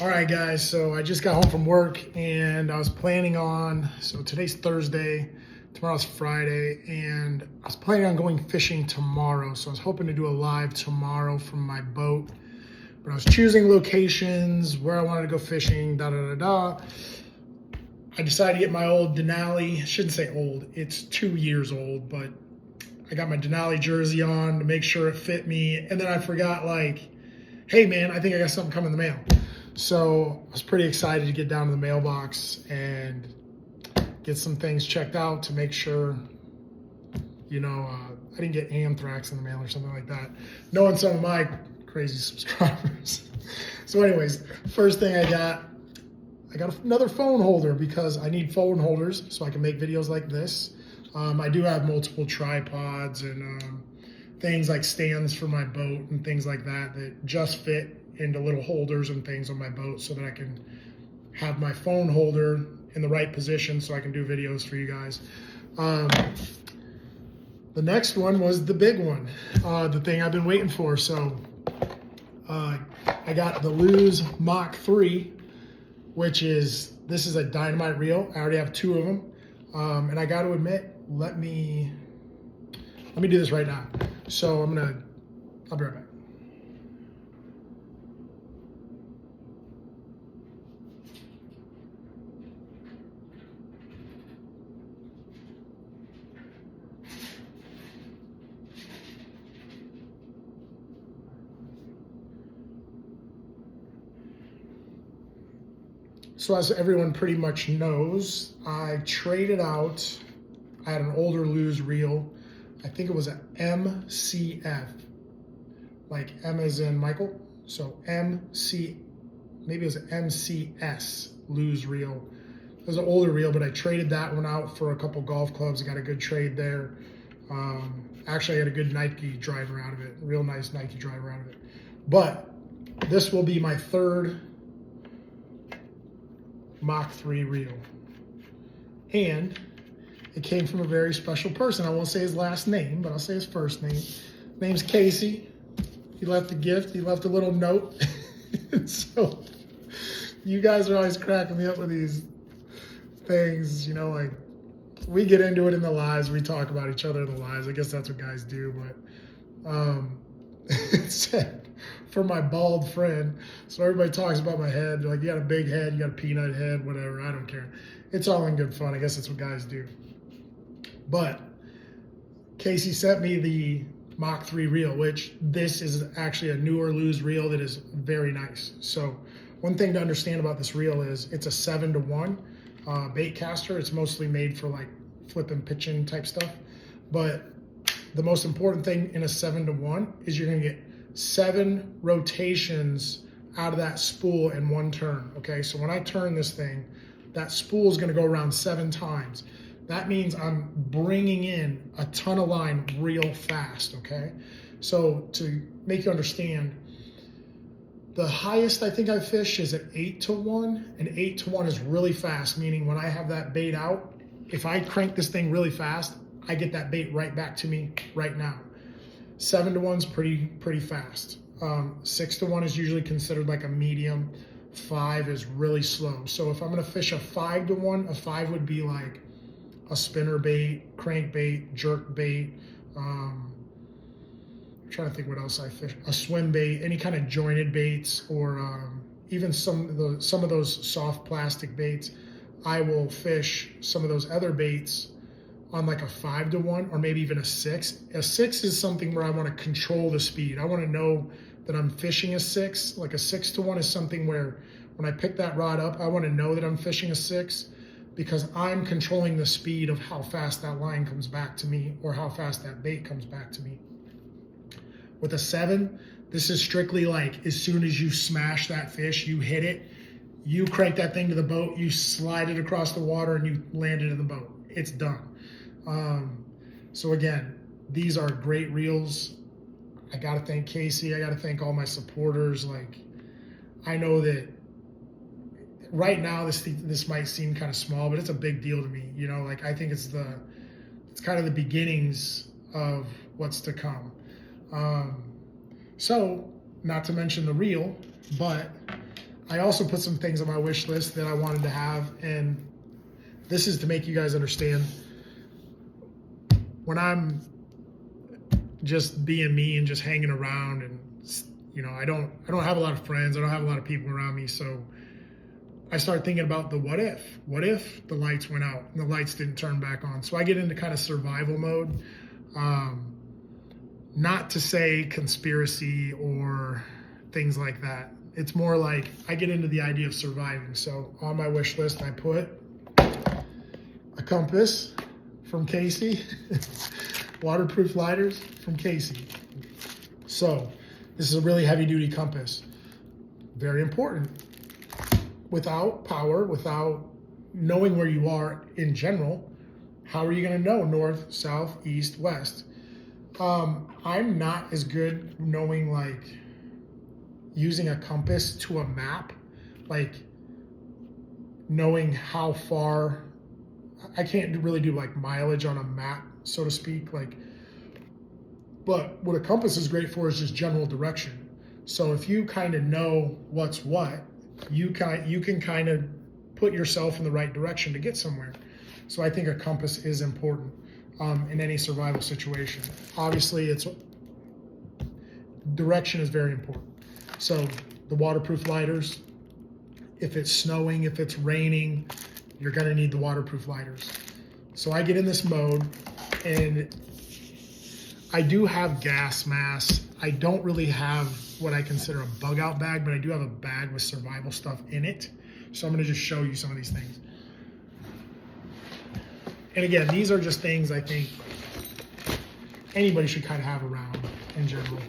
All right, guys, so I just got home from work and I was planning on, so today's Thursday, tomorrow's Friday, and I was planning on going fishing tomorrow. So I was hoping to do a live tomorrow from my boat, but I was choosing locations, where I wanted to go fishing, da da da da. I decided to get my old Denali. I shouldn't say old, it's 2 years old, but I got my Denali jersey on to make sure it fit me. And then I forgot, like, hey man, I think I got something coming in the mail. So I was pretty excited to get down to the mailbox and get some things checked out to make sure, I didn't get anthrax in the mail or something like that, knowing some of my crazy subscribers. So anyways, first thing I got another phone holder because I need phone holders so I can make videos like this. I do have multiple tripods and things like stands for my boat and things like that that just fit into little holders and things on my boat so that I can have my phone holder in the right position so I can do videos for you guys. The next one was the big one, the thing I've been waiting for. So I got the Lew's Mach 3, this is a dynamite reel. I already have 2 of them. And I got to admit, let me do this right now. So I'll be right back. So as everyone pretty much knows, I traded out, I had an older Lew's reel. I think it was an MCF, like M as in Michael. So maybe it was an MCS Lew's reel. It was an older reel, but I traded that one out for a couple golf clubs. I got a good trade there. Actually, I got a good Nike driver out of it, real nice Nike driver out of it. But this will be my 3rd Mach 3 reel. And it came from a very special person. I won't say his last name, but I'll say his first name. His name's Casey. He left a gift. He left a little note. So you guys are always cracking me up with these things, like we get into it in the lives. We talk about each other in the lives. I guess that's what guys do. But it said, for my bald friend. So everybody talks about my head. They're like, you got a big head, you got a peanut head, whatever. I don't care. It's all in good fun. I guess that's what guys do. But Casey sent me the Mach 3 reel, which this is actually a newer Lew's reel that is very nice. So one thing to understand about this reel is it's a 7-to-1 bait caster. It's mostly made for like flipping, pitching type stuff. But the most important thing in a 7-to-1 is you're gonna get 7 rotations out of that spool in one turn, okay? So when I turn this thing, that spool is gonna go around 7 times. That means I'm bringing in a ton of line real fast, okay? So to make you understand, the highest I think I've fished is an 8-to-1, and 8-to-1 is really fast, meaning when I have that bait out, if I crank this thing really fast, I get that bait right back to me right now. 7-to-1's pretty fast. 6-to-1 is usually considered like a medium. 5 is really slow. So if I'm gonna fish a 5-to-1, a 5 would be like a spinner bait, crank bait, jerk bait. I'm trying to think what else I fish. A swim bait, any kind of jointed baits, or even some of those soft plastic baits. I will fish some of those other baits on like a 5-to-1 or maybe even a 6. A 6 is something where I want to control the speed. I want to know that I'm fishing a 6. Like a 6-to-1 is something where when I pick that rod up, I want to know that I'm fishing a 6 because I'm controlling the speed of how fast that line comes back to me or how fast that bait comes back to me. With a 7, this is strictly like as soon as you smash that fish, you hit it, you crank that thing to the boat, you slide it across the water and you land it in the boat. It's done. So again, these are great reels. I got to thank Casey. I got to thank all my supporters. Like, I know that right now this might seem kind of small, but it's a big deal to me. Like I think it's kind of the beginnings of what's to come. So not to mention the reel, but I also put some things on my wish list that I wanted to have, and this is to make you guys understand when I'm just being me and just hanging around, and I don't have a lot of friends, I don't have a lot of people around me, so I start thinking about the what if the lights went out and the lights didn't turn back on. So I get into kind of survival mode. Not to say conspiracy or things like that. It's more like I get into the idea of surviving. So on my wish list, I put a compass from Casey, waterproof lighters from Casey. So this is a really heavy duty compass. Very important. Without power, without knowing where you are in general, how are you going to know north, south, east, west? I'm not as good knowing, like, using a compass to a map, like knowing how far. I can't really do like mileage on a map, so to speak, like, but what a compass is great for is just general direction. So if you kind of know what's what, you can kind of put yourself in the right direction to get somewhere. So I think a compass is important in any survival situation. Obviously, direction is very important. So the waterproof lighters, if it's snowing, if it's raining, you're gonna need the waterproof lighters. So I get in this mode, and I do have gas masks. I don't really have what I consider a bug out bag, but I do have a bag with survival stuff in it. So I'm gonna just show you some of these things. And again, these are just things I think anybody should kind of have around in general.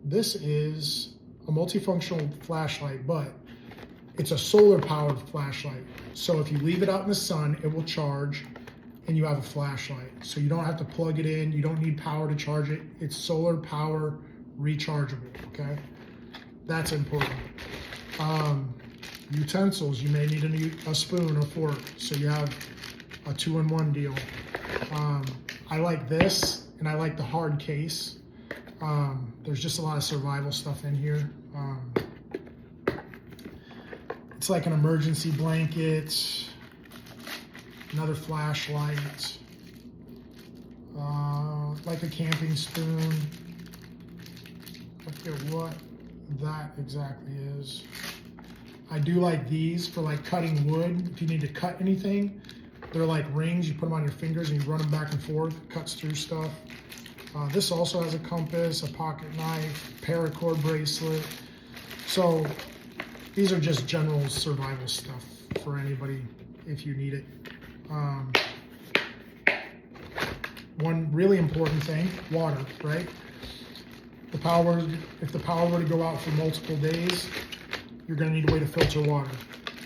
This is a multifunctional flashlight, but it's a solar powered flashlight. So if you leave it out in the sun, it will charge and you have a flashlight. So you don't have to plug it in. You don't need power to charge it. It's solar power rechargeable, okay? That's important. Utensils, you may need a spoon or fork. So you have a 2-in-1 deal. I like this, and I like the hard case. There's just a lot of survival stuff in here. It's like an emergency blanket, another flashlight, like a camping spoon. I forget what that exactly is. I do like these for like cutting wood. If you need to cut anything, they're like rings. You put them on your fingers and you run them back and forth. It cuts through stuff. This also has a compass, a pocket knife, paracord bracelet. So these are just general survival stuff for anybody if you need it. One really important thing, water, right? If the power were to go out for multiple days, you're gonna need a way to filter water.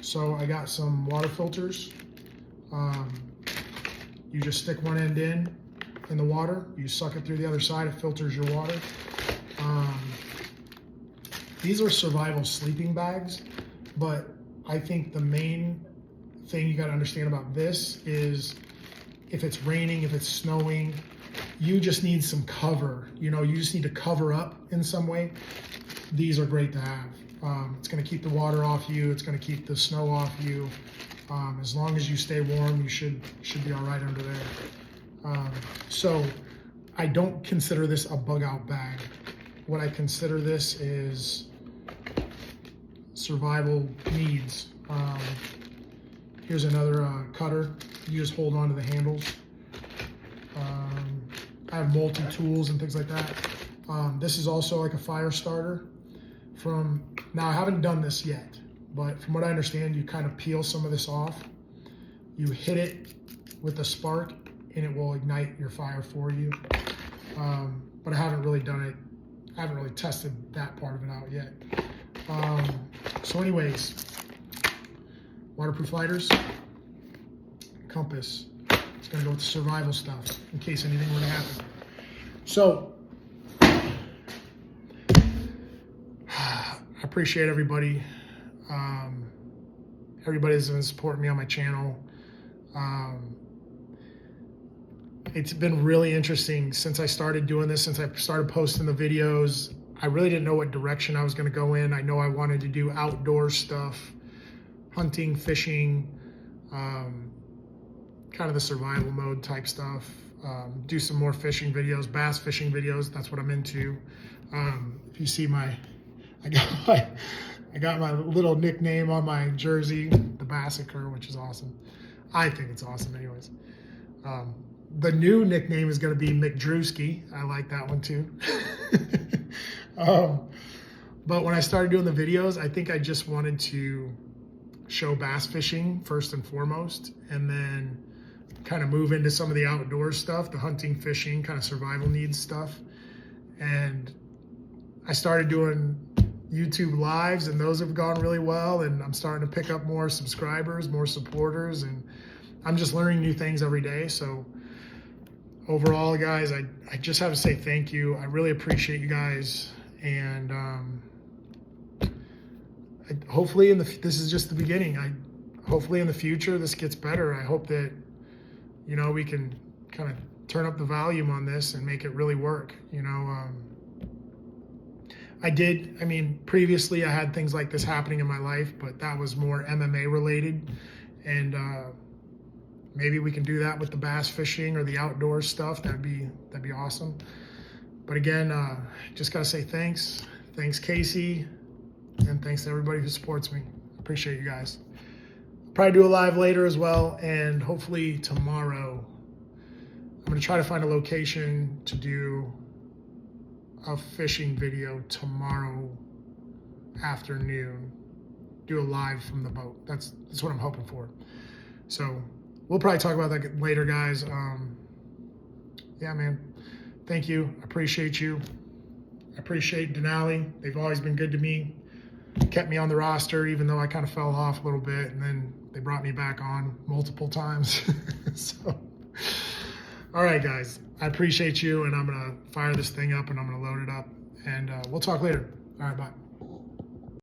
So I got some water filters. You just stick one end in the water, you suck it through the other side, it filters your water. These are survival sleeping bags, but I think the main thing you got to understand about this is if it's raining, if it's snowing, you just need some cover. You just need to cover up in some way. These are great to have. It's going to keep the water off you. It's going to keep the snow off you. As long as you stay warm, you should be all right under there. So I don't consider this a bug out bag. What I consider this is survival needs. Here's another cutter. You just hold on to the handles. I have multi-tools and things like that. This is also like a fire starter. Now I haven't done this yet, but from what I understand, you kind of peel some of this off. You hit it with a spark and it will ignite your fire for you. But I haven't really done it. I haven't really tested that part of it out yet. So anyways, waterproof lighters, compass. It's gonna go with the survival stuff in case anything were to happen. So I appreciate everybody. Everybody's been supporting me on my channel. it's been really interesting since I started doing this, since I started posting the videos. I really didn't know what direction I was going to go in. I know I wanted to do outdoor stuff, hunting, fishing, kind of the survival mode type stuff. Do some more fishing videos, bass fishing videos. That's what I'm into. If you see I got my little nickname on my jersey, the Massacre, which is awesome. I think it's awesome anyways. The new nickname is going to be McDrewski. I like that one too. But when I started doing the videos, I think I just wanted to show bass fishing first and foremost, and then kind of move into some of the outdoor stuff, the hunting, fishing, kind of survival needs stuff. And I started doing YouTube lives, and those have gone really well, and I'm starting to pick up more subscribers, more supporters, and I'm just learning new things every day. So overall, guys, I just have to say thank you. I really appreciate you guys, and hopefully this is just the beginning. Hopefully in the future this gets better. I hope that, you know, we can kind of turn up the volume on this and make it really work. You know, previously I had things like this happening in my life, but that was more MMA related, and maybe we can do that with the bass fishing or the outdoor stuff. That'd be awesome. But again, just gotta say thanks Casey, and thanks to everybody who supports me. Appreciate you guys. Probably do a live later as well, and hopefully tomorrow I'm gonna try to find a location to do a fishing video tomorrow afternoon. Do a live from the boat. That's what I'm hoping for. So we'll probably talk about that later, guys. Yeah, man. Thank you. I appreciate you. I appreciate Denali. They've always been good to me. Kept me on the roster, even though I kind of fell off a little bit, and then they brought me back on multiple times. So, all right, guys. I appreciate you, and I'm going to fire this thing up, and I'm going to load it up, and we'll talk later. All right, bye.